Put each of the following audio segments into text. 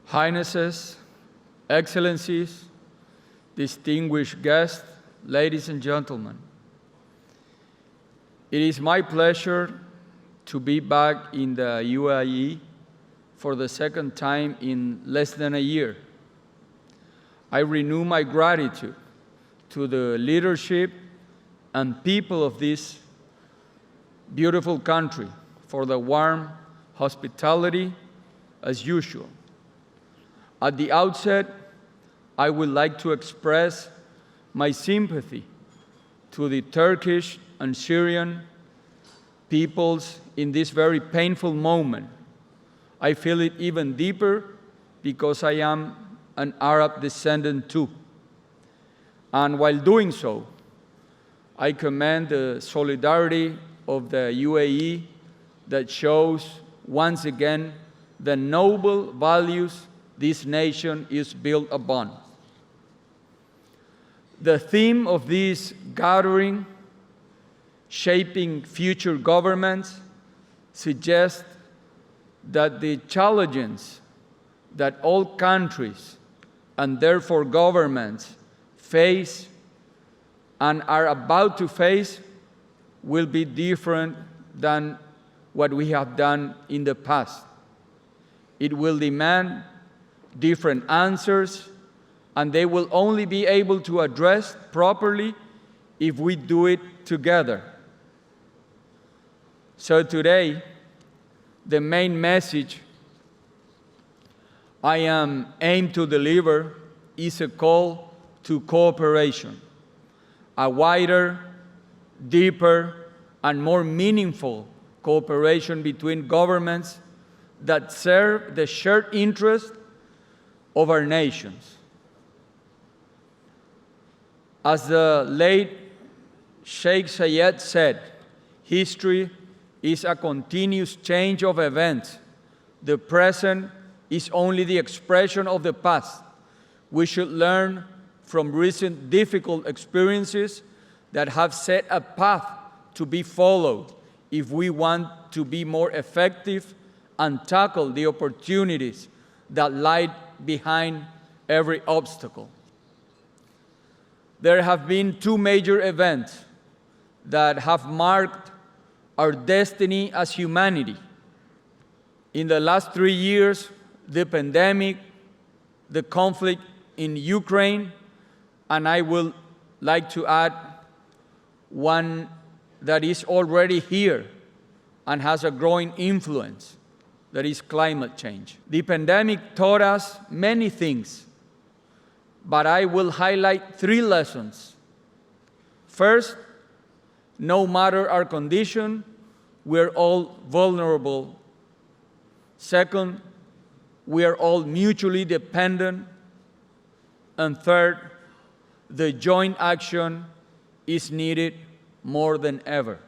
Highnesses, Excellencies, distinguished guests, ladies and gentlemen. It is my pleasure to be back in the UAE for the second time in less than a year. I renew my gratitude to the leadership and people of this beautiful country for the warm hospitality as usual. At the outset, I would like to express my sympathy to the Turkish and Syrian peoples in this very painful moment. I feel it even deeper because I am an Arab descendant too. And while doing so, I commend the solidarity of the UAE that shows once again the noble values this nation is built upon. The theme of this gathering, Shaping Future Governments, suggests that the challenges that all countries and therefore governments face and are about to face will be different than what we have done in the past. It will demand different answers, and they will only be able to address properly if we do it together. So today, the main message I am aimed to deliver is a call to cooperation, a wider, deeper, and more meaningful cooperation between governments that serve the shared interest of our nations. As the late Sheikh Zayed said, history is a continuous change of events. The present is only the expression of the past. We should learn from recent difficult experiences that have set a path to be followed if we want to be more effective and tackle the opportunities that lie behind every obstacle. There have been two major events that have marked our destiny as humanity. In the last 3 years, the pandemic, the conflict in Ukraine, and I would like to add one that is already here and has a growing influence, that is climate change. The pandemic taught us many things, but I will highlight 3 lessons. First, no matter our condition, we're all vulnerable. Second, we are all mutually dependent. And third, the joint action is needed more than ever.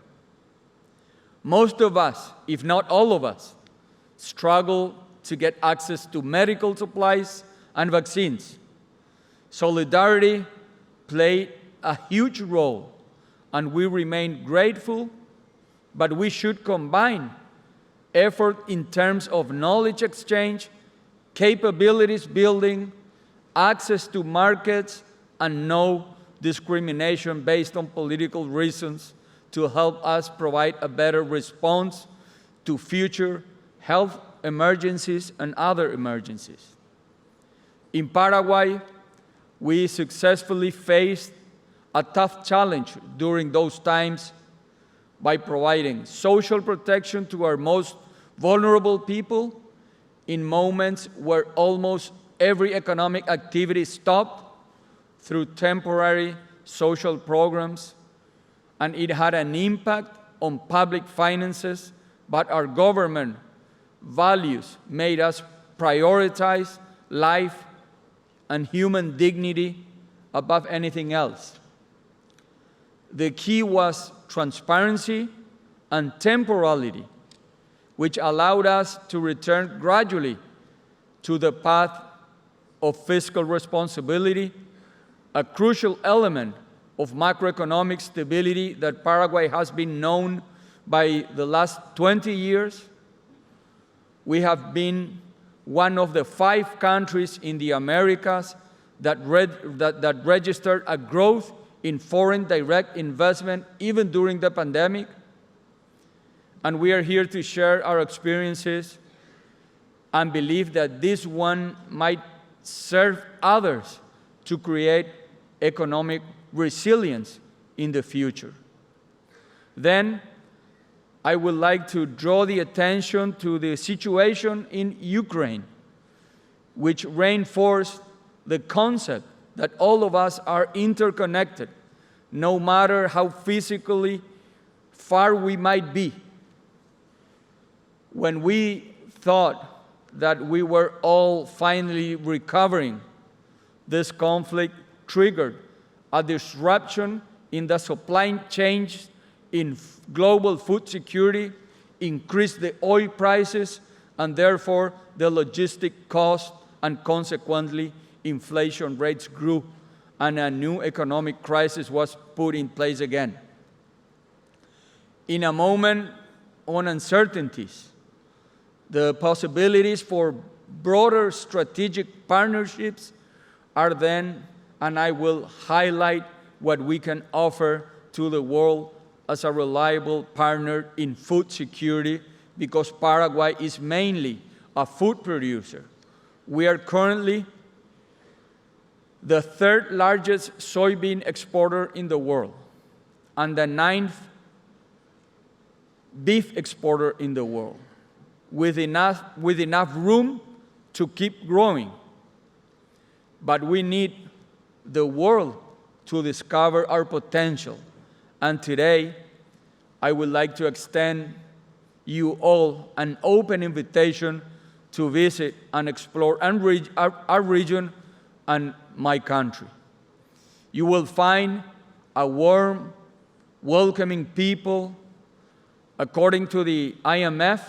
Most of us, if not all of us, struggle to get access to medical supplies and vaccines. Solidarity played a huge role, and we remain grateful, but we should combine effort in terms of knowledge exchange, capabilities building, access to markets, and no discrimination based on political reasons to help us provide a better response to future health emergencies and other emergencies. In Paraguay, we successfully faced a tough challenge during those times by providing social protection to our most vulnerable people in moments where almost every economic activity stopped through temporary social programs, and it had an impact on public finances, but our government values made us prioritize life and human dignity above anything else. The key was transparency and temporality, which allowed us to return gradually to the path of fiscal responsibility, a crucial element of macroeconomic stability that Paraguay has been known by the last 20 years. We have been one of the 5 countries in the Americas that registered a growth in foreign direct investment even during the pandemic. And we are here to share our experiences and believe that this one might serve others to create economic resilience in the future. Then, I would like to draw the attention to the situation in Ukraine, which reinforced the concept that all of us are interconnected, no matter how physically far we might be. When we thought that we were all finally recovering, this conflict triggered a disruption in the supply chains, in global food security, increased the oil prices, and therefore the logistic cost, and consequently inflation rates grew, and a new economic crisis was put in place again. In a moment of uncertainties, the possibilities for broader strategic partnerships are then, and I will highlight what we can offer to the world as a reliable partner in food security, because Paraguay is mainly a food producer. We are currently the 3rd largest soybean exporter in the world and the 9th beef exporter in the world, with enough room to keep growing. But we need the world to discover our potential. And today, I would like to extend you all an open invitation to visit and explore our region and my country. You will find a warm, welcoming people. According to the IMF,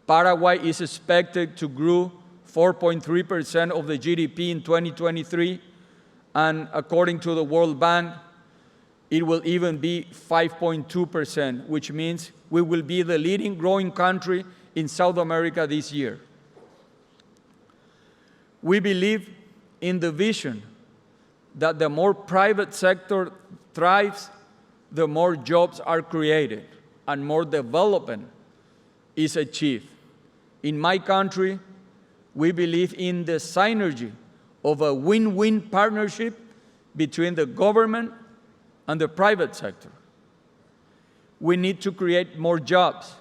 Paraguay is expected to grow 4.3% of the GDP in 2023, and according to the World Bank, it will even be 5.2%, which means we will be the leading growing country in South America this year. We believe in the vision that the more private sector thrives, the more jobs are created and more development is achieved. In my country, we believe in the synergy of a win-win partnership between the government and the private sector. We need to create more jobs,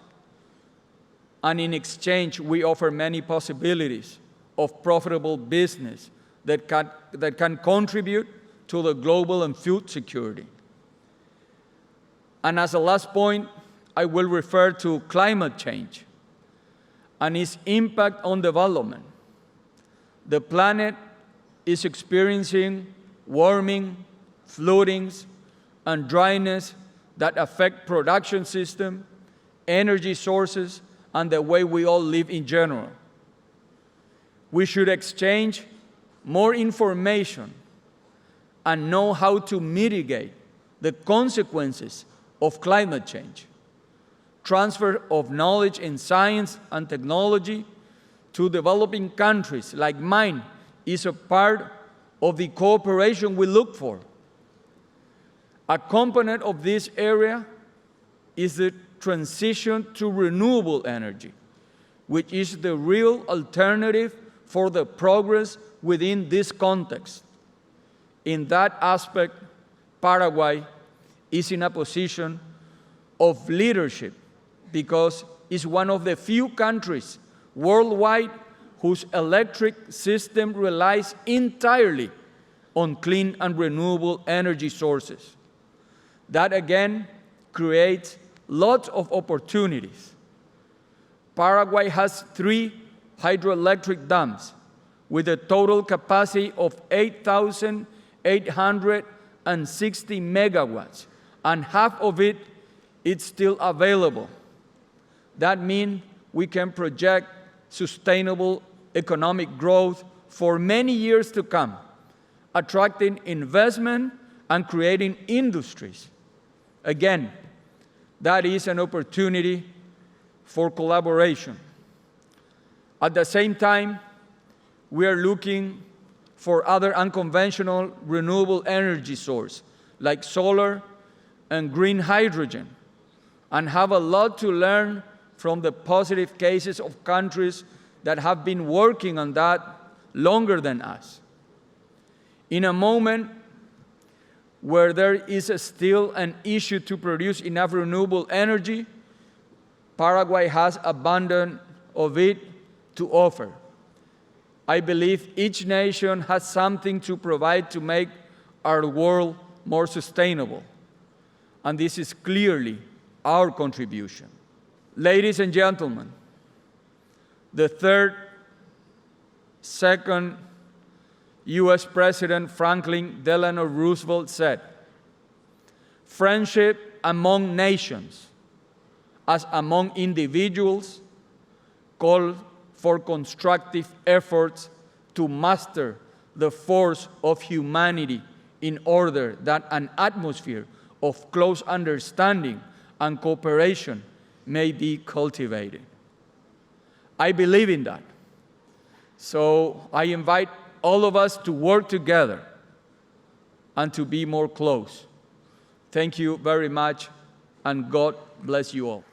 and in exchange, we offer many possibilities of profitable business that can contribute to the global and food security. And as a last point, I will refer to climate change and its impact on development. The planet is experiencing warming, floodings, and dryness that affect production system, energy sources, and the way we all live in general. We should exchange more information and know how to mitigate the consequences of climate change. Transfer of knowledge in science and technology to developing countries like mine is a part of the cooperation we look for. A component of this area is the transition to renewable energy, which is the real alternative for the progress within this context. In that aspect, Paraguay is in a position of leadership because it's one of the few countries worldwide whose electric system relies entirely on clean and renewable energy sources. That again creates lots of opportunities. Paraguay has 3 hydroelectric dams with a total capacity of 8,860 megawatts, and half of it is still available. That means we can project sustainable economic growth for many years to come, attracting investment and creating industries. Again, that is an opportunity for collaboration. At the same time, we are looking for other unconventional renewable energy sources like solar and green hydrogen, and have a lot to learn from the positive cases of countries that have been working on that longer than us. In a moment where there is still an issue to produce enough renewable energy, Paraguay has abundance of it to offer. I believe each nation has something to provide to make our world more sustainable, and this is clearly our contribution. Ladies and gentlemen, the second U.S. President Franklin Delano Roosevelt said, "Friendship among nations, as among individuals, call for constructive efforts to master the force of humanity in order that an atmosphere of close understanding and cooperation may be cultivated." I believe in that. So I invite all of us to work together and to be more close. Thank you very much, and God bless you all.